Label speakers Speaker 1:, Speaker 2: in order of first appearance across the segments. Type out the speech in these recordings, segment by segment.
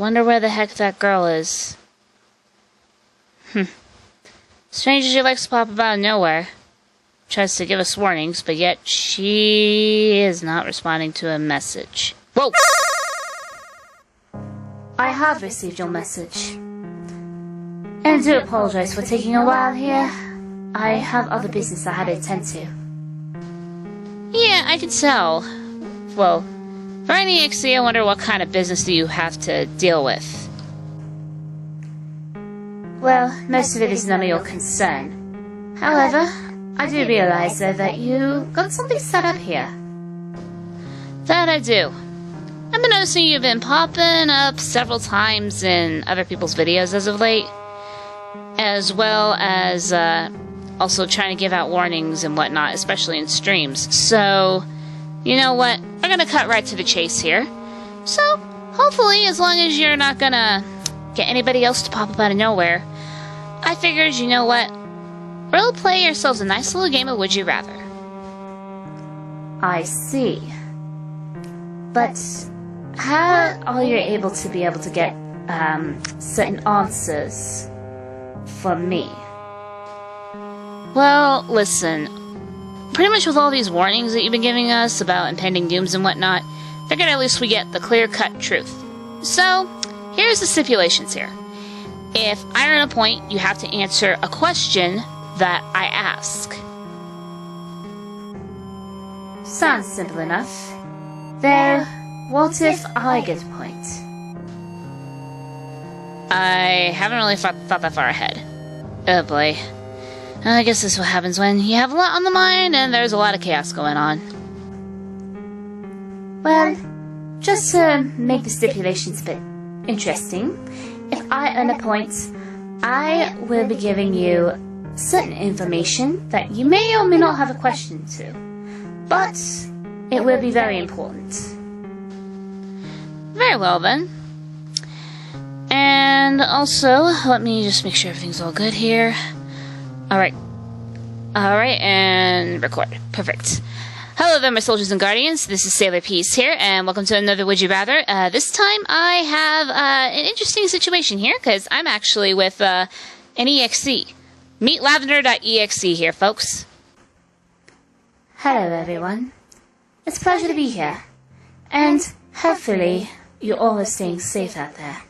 Speaker 1: Wonder where the heck that girl is. Strange she likes to pop up out of nowhere. Tries to give us warnings, but yet she is not responding to a message. Whoa!
Speaker 2: I have received your message. And I do apologize for taking a while here. I have other business I had to attend to.
Speaker 1: Yeah, I can tell. Well, for any .exe, I wonder what kind of business do you have to deal with?
Speaker 2: Well, most of it is none of your concern. However, I do realize, though, that you got something set up here.
Speaker 1: That I do. I've been noticing you've been popping up several times in other people's videos as of late. As well as, also trying to give out warnings and whatnot, especially in streams. So, you know what? We're gonna cut right to the chase here. So, hopefully, as long as you're not gonna get anybody else to pop up out of nowhere, I figured, you know what? We'll play ourselves a nice little game of Would You Rather.
Speaker 2: I see. But how are you able to get certain answers from me?
Speaker 1: Well, listen. Pretty much with all these warnings that you've been giving us about impending dooms and whatnot, figured at least we get the clear-cut truth. So, here's the stipulations here. If I earn a point, you have to answer a question that I ask.
Speaker 2: Sounds simple enough. Though, what if I get a point?
Speaker 1: I haven't really thought that far ahead. Oh boy. I guess this is what happens when you have a lot on the mind and there's a lot of chaos going on.
Speaker 2: Well, just to make the stipulations a bit interesting, if I earn a point, I will be giving you certain information that you may or may not have a question to, but it will be very important.
Speaker 1: Very well then. And also, let me just make sure everything's all good here. Alright, and record. Perfect. Hello there, my soldiers and guardians. This is Sailor Peace here, and welcome to another Would You Rather. This time I have an interesting situation here, because I'm actually with an .exe. Meet Lavender.exe here, folks.
Speaker 2: Hello, everyone. It's a pleasure to be here. And hopefully, you're all staying safe out there.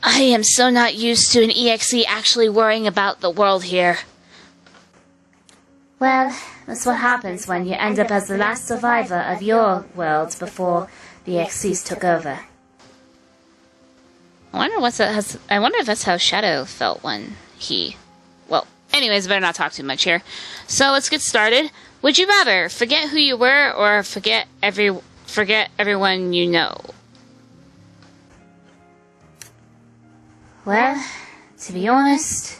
Speaker 1: I am so not used to an .exe actually worrying about the world here.
Speaker 2: Well, that's what happens when you end up as the last survivor of your world before the .exes took over.
Speaker 1: I wonder if that's how Shadow felt when he... Well, anyways, better not talk too much here. So let's get started. Would you rather forget who you were or forget everyone you know?
Speaker 2: Well, to be honest,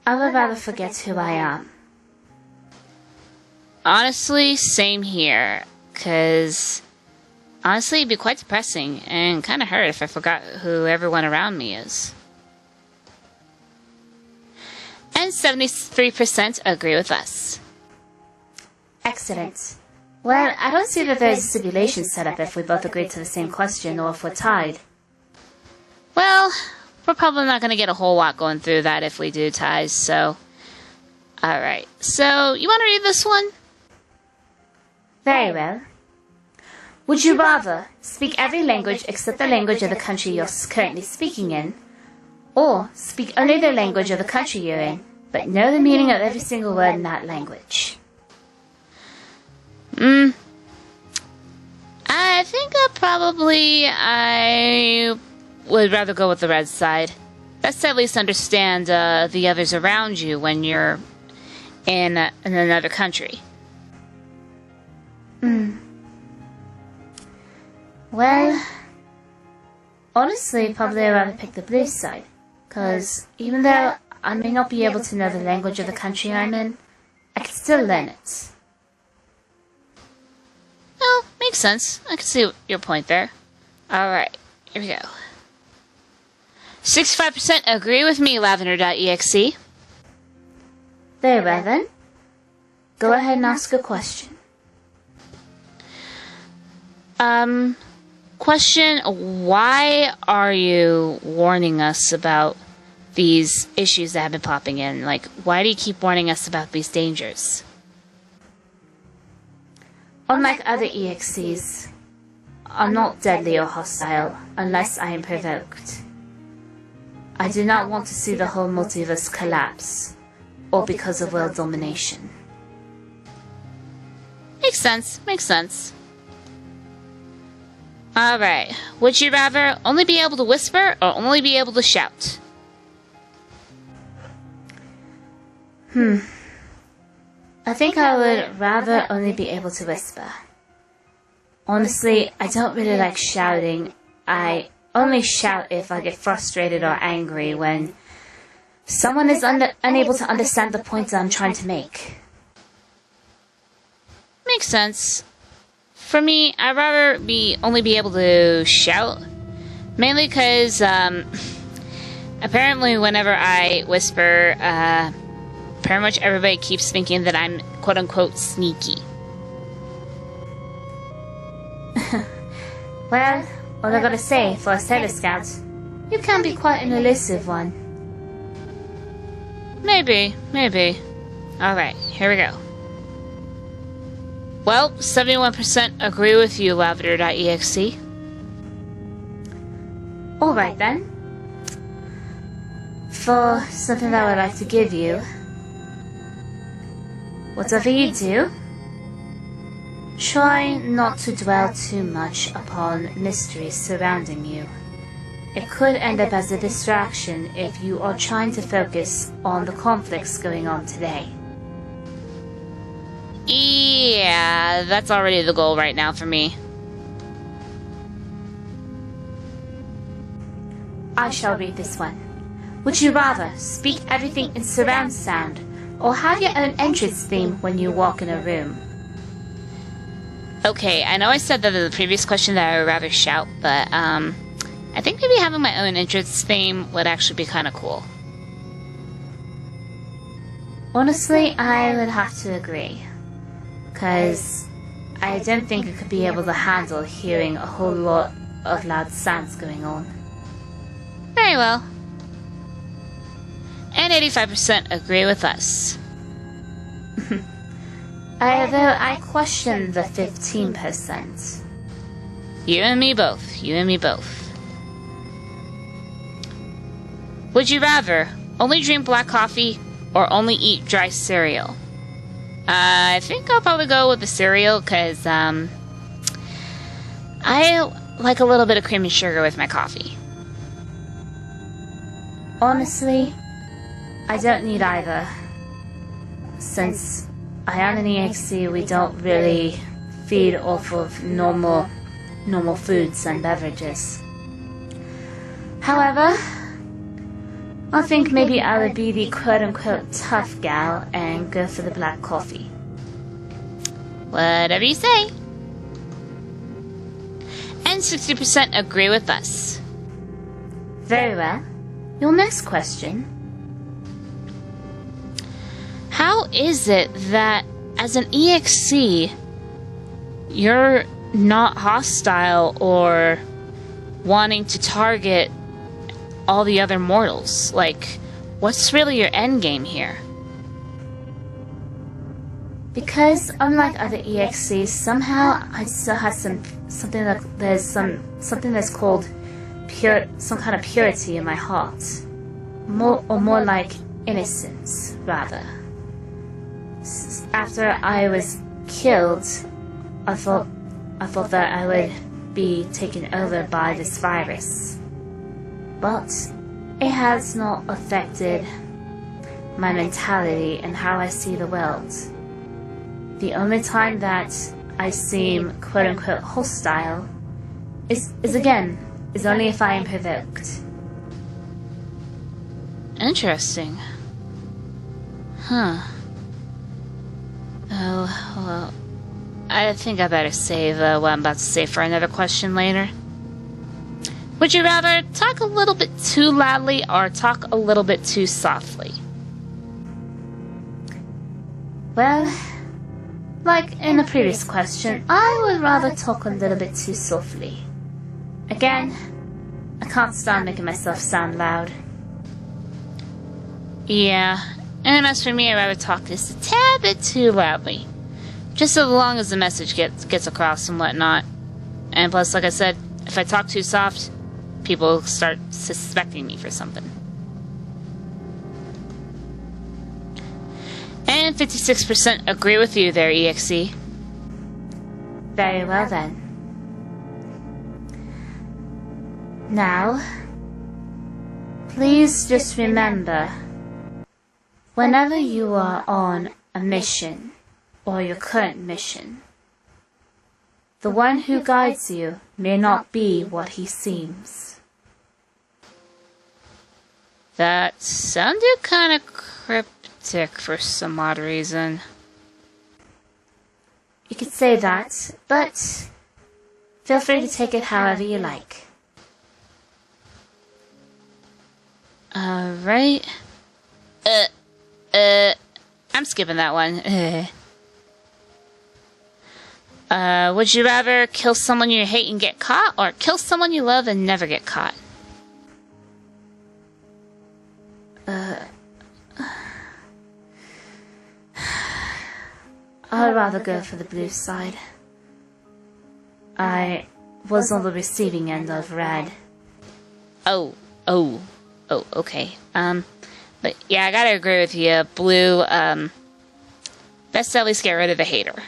Speaker 2: I would rather forget who I am.
Speaker 1: Honestly, same here. Because, honestly, it'd be quite depressing and kind of hurt if I forgot who everyone around me is. And 73% agree with us.
Speaker 2: Excellent. Well, I don't see that there's a stipulation set up if we both agree to the same question or if we're tied.
Speaker 1: Well, we're probably not going to get a whole lot going through that if we do ties, so... Alright, so you want to read this one?
Speaker 2: Very well. Would you rather speak every language except the language of the country you're currently speaking in, or speak only the language of the country you're in, but know the meaning of every single word in that language?
Speaker 1: I think I would rather go with the red side. Best to at least understand the others around you when you're in another country.
Speaker 2: Well, honestly, probably I'd rather pick the blue side. Because even though I may not be able to know the language of the country I'm in, I can still learn it.
Speaker 1: Oh, makes sense. I can see your point there. Alright, here we go. 65% agree with me, Lavender.exe.
Speaker 2: Very well then. Go ahead and ask a question.
Speaker 1: Question, why are you warning us about these issues that have been popping in? Like, why do you keep warning us about these dangers?
Speaker 2: Unlike other EXEs, I'm not deadly or hostile unless I am provoked. I do not want to see the whole multiverse collapse, or because of world domination.
Speaker 1: Makes sense, makes sense. Alright, would you rather only be able to whisper or only be able to shout?
Speaker 2: I think I would rather only be able to whisper. Honestly, I don't really like shouting. I only shout if I get frustrated or angry when someone is unable to understand the point that I'm trying to make.
Speaker 1: Makes sense. For me, I'd rather only be able to shout. Mainly because, apparently whenever I whisper, pretty much everybody keeps thinking that I'm quote-unquote sneaky.
Speaker 2: Well, all I gotta say, for a Sailor Scout, you can be quite an elusive one.
Speaker 1: Maybe. Alright, here we go. Well, 71% agree with you, Lavender.exe.
Speaker 2: Alright then. For something that I would like to give you, whatever you do, try not to dwell too much upon mysteries surrounding you. It could end up as a distraction if you are trying to focus on the conflicts going on today.
Speaker 1: Yeah, that's already the goal right now for me.
Speaker 2: I shall read this one. Would you rather speak everything in surround sound, or have your own entrance theme when you walk in a room?
Speaker 1: Okay, I know I said that in the previous question that I would rather shout, but I think maybe having my own entrance theme would actually be kind of cool.
Speaker 2: Honestly, I would have to agree. Because I don't think I could be able to handle hearing a whole lot of loud sounds going on.
Speaker 1: Very well. And 85% agree with us.
Speaker 2: Although I question the 15%.
Speaker 1: You and me both. You and me both. Would you rather only drink black coffee or only eat dry cereal? I think I'll probably go with the cereal because I like a little bit of cream and sugar with my coffee.
Speaker 2: Honestly, I don't need either. Since I am an EXE, we don't really feed off of normal foods and beverages. However, I think maybe I would be the quote-unquote tough gal and go for the black coffee.
Speaker 1: Whatever you say. And 60% agree with us.
Speaker 2: Very well. Your next question.
Speaker 1: How is it that as an EXE, you're not hostile or wanting to target all the other mortals? Like, what's really your end game here?
Speaker 2: Because unlike other EXEs, somehow I still have something that's called some kind of purity in my heart, more like innocence, rather. After I was killed, I thought that I would be taken over by this virus, but it has not affected my mentality and how I see the world. The only time that I seem quote-unquote hostile is only if I am provoked.
Speaker 1: Interesting. Huh. Oh, well, I think I better save what I'm about to say for another question later. Would you rather talk a little bit too loudly or talk a little bit too softly?
Speaker 2: Well, like in the previous question, I would rather talk a little bit too softly. Again, I can't stand making myself sound loud.
Speaker 1: Yeah, and as for me, I'd rather talk just a tad bit too loudly. Just so long as the message gets across and whatnot. And plus, like I said, if I talk too soft, people start suspecting me for something. And 56% agree with you there, EXE.
Speaker 2: Very well then. Now, please just remember, whenever you are on a mission, or your current mission, the one who guides you may not be what he seems.
Speaker 1: That sounded kind of cryptic for some odd reason.
Speaker 2: You could say that, but feel free to take it however you like.
Speaker 1: Alright. I'm skipping that one. Would you rather kill someone you hate and get caught, or kill someone you love and never get caught?
Speaker 2: I'd rather go for the blue side. I was on the receiving end of red.
Speaker 1: Oh, okay. But yeah, I gotta agree with you. Blue, best to at least get rid of the hater.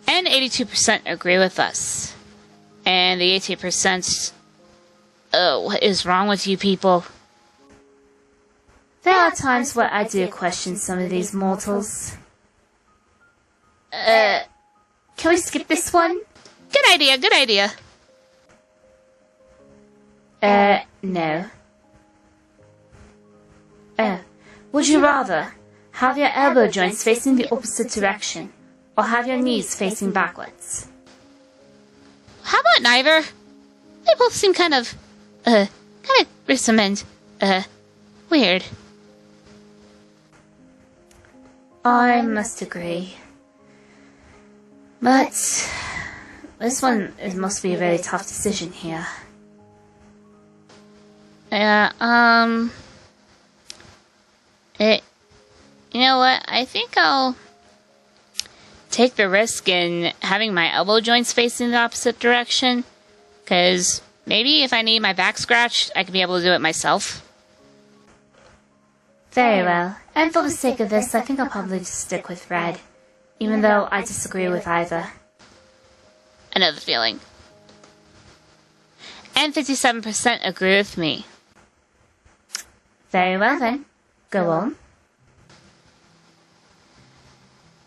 Speaker 1: And 82% agree with us. And the 18%, oh, what is wrong with you people?
Speaker 2: There are times where I do question some of these mortals. Can we skip this one?
Speaker 1: Good idea, good idea.
Speaker 2: No. Would you rather have your elbow joints facing the opposite direction, or have your knees facing backwards?
Speaker 1: How about neither? They both seem kind of gruesome and, weird.
Speaker 2: I must agree. But this one must be a very tough decision here.
Speaker 1: Yeah, you know what? I think I'll take the risk in having my elbow joints facing the opposite direction. Because maybe if I need my back scratched, I can be able to do it myself.
Speaker 2: Very well. And for the sake of this, I think I'll probably just stick with red. Even though I disagree with either.
Speaker 1: I know the feeling. And 57% agree with me.
Speaker 2: Very well then. Go on.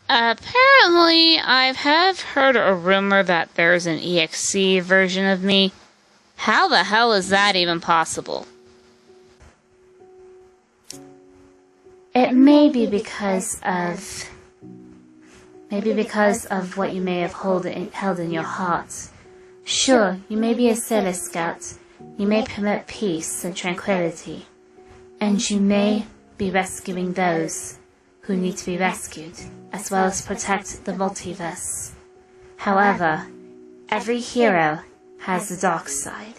Speaker 1: Apparently, I have heard a rumor that there's an EXE version of me. How the hell is that even possible?
Speaker 2: It may be because of what you may have held in your heart. Sure, you may be a sailor scout. You may promote peace and tranquility. And you may be rescuing those who need to be rescued, as well as protect the multiverse. However, every hero has a dark side.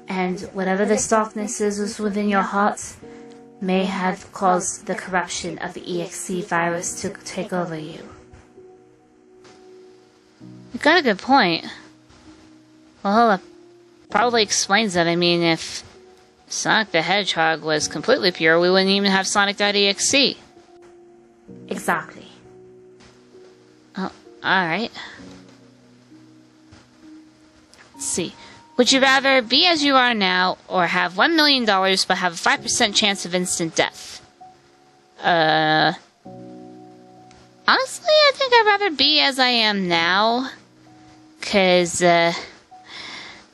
Speaker 2: And whatever this darkness is within your heart may have caused the corruption of the EXE virus to take over you.
Speaker 1: You got a good point. Well, that probably explains it. I mean, if Sonic the Hedgehog was completely pure, we wouldn't even have Sonic.exe.
Speaker 2: Exactly.
Speaker 1: Oh, alright. Let's see. Would you rather be as you are now, or have $1 million but have a 5% chance of instant death? Honestly, I think I'd rather be as I am now. 'Cause,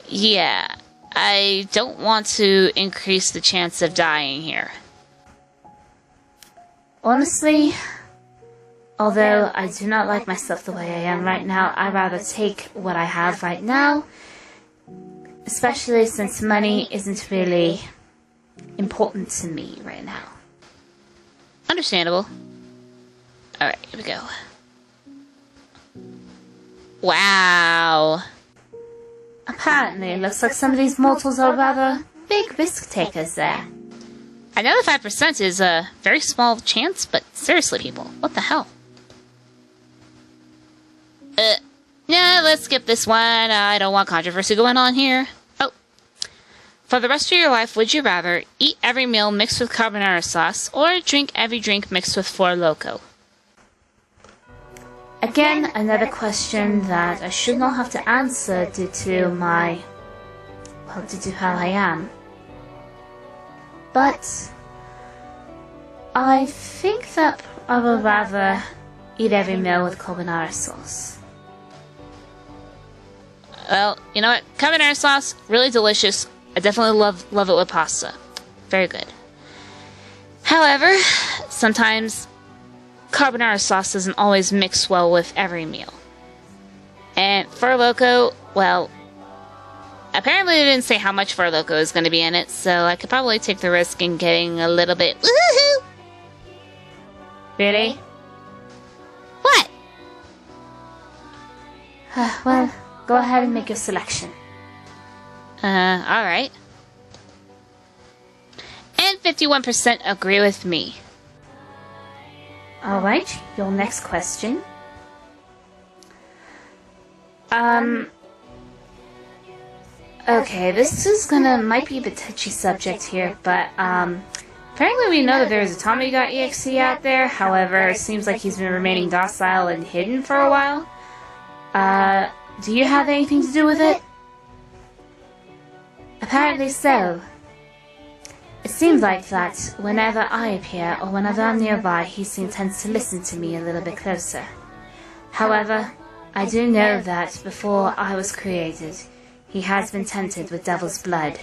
Speaker 1: yeah, I don't want to increase the chance of dying here.
Speaker 2: Honestly, although I do not like myself the way I am right now, I'd rather take what I have right now, especially since money isn't really important to me right now.
Speaker 1: Understandable. Alright, here we go. Wow.
Speaker 2: Apparently, it looks like some of these mortals are rather big risk takers there.
Speaker 1: I know the 5% is a very small chance, but seriously, people, what the hell? Yeah, let's skip this one. I don't want controversy going on here. Oh. For the rest of your life, would you rather eat every meal mixed with carbonara sauce or drink every drink mixed with Four Loko?
Speaker 2: Again, another question that I should not have to answer due to how I am. But I think that I would rather eat every meal with carbonara sauce.
Speaker 1: Well, you know what? Carbonara sauce, really delicious. I definitely love it with pasta. Very good. However, sometimes carbonara sauce doesn't always mix well with every meal. And Four Loko, well, apparently they didn't say how much Four Loko is going to be in it, so I could probably take the risk in getting a little bit woohoo.
Speaker 2: Really?
Speaker 1: What?
Speaker 2: Well, go ahead and make your selection.
Speaker 1: Alright. And 51% agree with me.
Speaker 2: Alright, your next question. Okay, this is might be a bit touchy subject here, but, apparently we know that there is a Tommy.exe out there. However, it seems like he's been remaining docile and hidden for a while. Do you have anything to do with it? Apparently so. It seems like that whenever I appear or whenever I'm nearby, he tends to listen to me a little bit closer. However, I do know that before I was created, he has been tempted with devil's blood.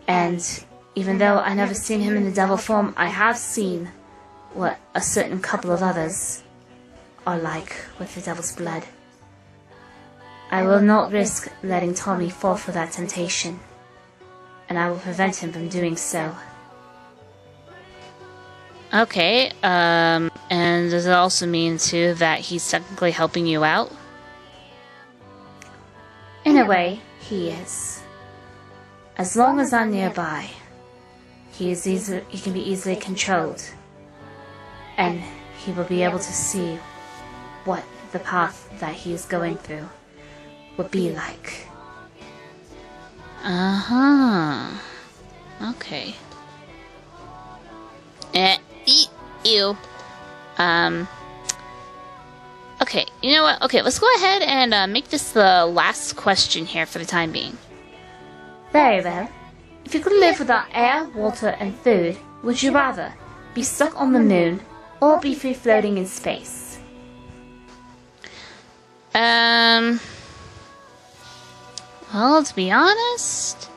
Speaker 2: And even though I never seen him in the devil form, I have seen what a certain couple of others are like with the devil's blood. I will not risk letting Tommy fall for that temptation, and I will prevent him from doing so.
Speaker 1: Okay, and does it also mean, too, that he's technically helping you out?
Speaker 2: In a way, he is. As long as I'm nearby, he can be easily controlled, and he will be able to see what the path that he is going through would be like.
Speaker 1: Uh-huh. Okay. Ew. Okay, you know what? Okay, let's go ahead and make this the last question here for the time being.
Speaker 2: Very well. If you could live without air, water, and food, would you rather be stuck on the moon or be free floating in space?
Speaker 1: Well, to be honest,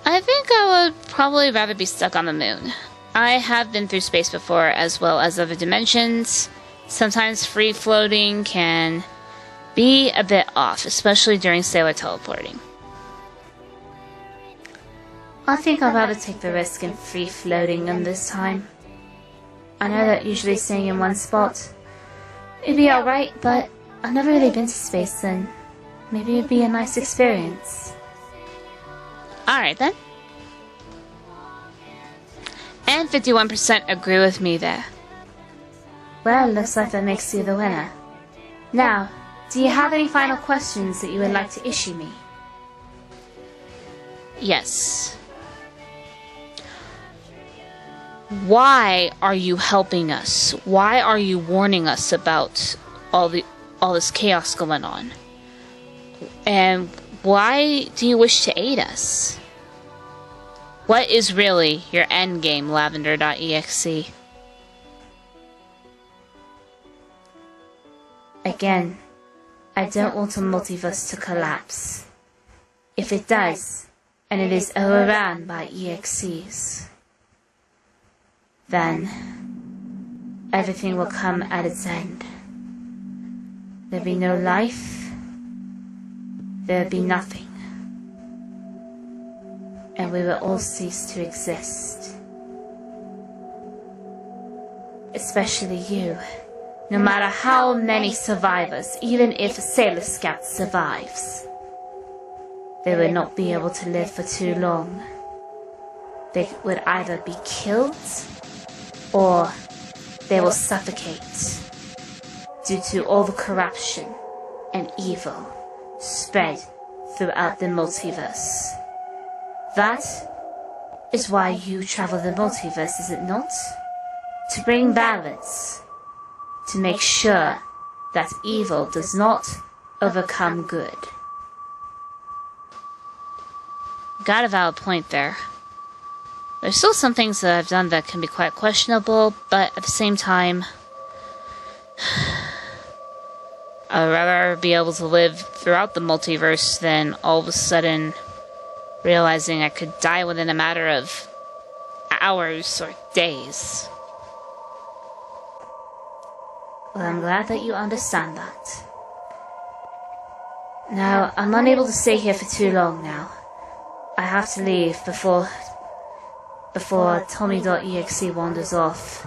Speaker 1: I think I would probably rather be stuck on the moon. I have been through space before, as well as other dimensions. Sometimes free floating can be a bit off, especially during sailor teleporting.
Speaker 2: I think I'd rather take the risk in free floating than this time. I know that usually staying in one spot, it'd be alright, but I've never really been to space, and maybe it'd be a nice experience.
Speaker 1: Alright then. And 51% agree with me there.
Speaker 2: Well, looks like that makes you the winner. Now, do you have any final questions that you would like to issue me?
Speaker 1: Yes. Why are you helping us? Why are you warning us about all this chaos going on? And why do you wish to aid us? What is really your end game, Lavender.exe?
Speaker 2: Again, I don't want a multiverse to collapse. If it does, and it is overrun by EXEs, then everything will come at its end. There'll be no life, there'll be nothing, and we will all cease to exist. Especially you, No matter how many survivors, even if Sailor Scout survives, they would not be able to live for too long. They would either be killed or they will suffocate due to all the corruption and evil spread throughout the multiverse. That is why you travel the multiverse, is it not? To bring balance, to make sure that evil does not overcome good.
Speaker 1: Got a valid point there. There's still some things that I've done that can be quite questionable, but at the same time, I'd rather be able to live throughout the multiverse than all of a sudden realizing I could die within a matter of hours or days.
Speaker 2: Well, I'm glad that you understand that. Now, I'm unable to stay here for too long now. I have to leave before Tommy.exe wanders off.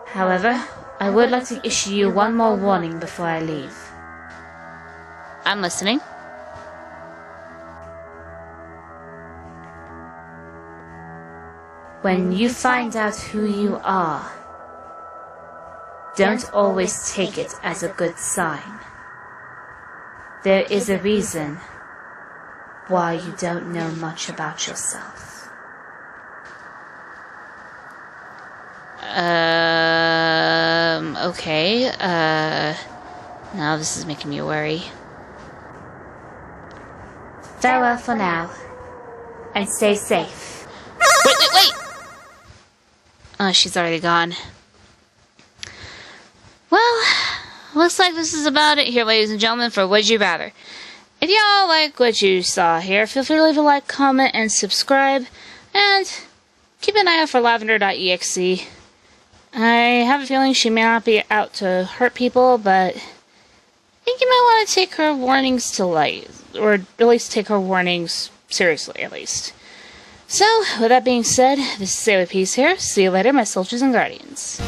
Speaker 2: However, I would like to issue you one more warning before I leave.
Speaker 1: I'm listening.
Speaker 2: When you find out who you are, don't always take it as a good sign. There is a reason why you don't know much about yourself.
Speaker 1: Okay, now this is making me worry.
Speaker 2: Farewell for now, and stay safe.
Speaker 1: Wait! Oh, she's already gone. Well, looks like this is about it here, ladies and gentlemen, for Would You Rather. If y'all like what you saw here, feel free to leave a like, comment, and subscribe, and keep an eye out for Lavender.exe. I have a feeling she may not be out to hurt people, but I think you might want to take her warnings to light, or at least take her warnings seriously, at least. So, with that being said, this is Sailor Peace here. See you later, my soldiers and guardians.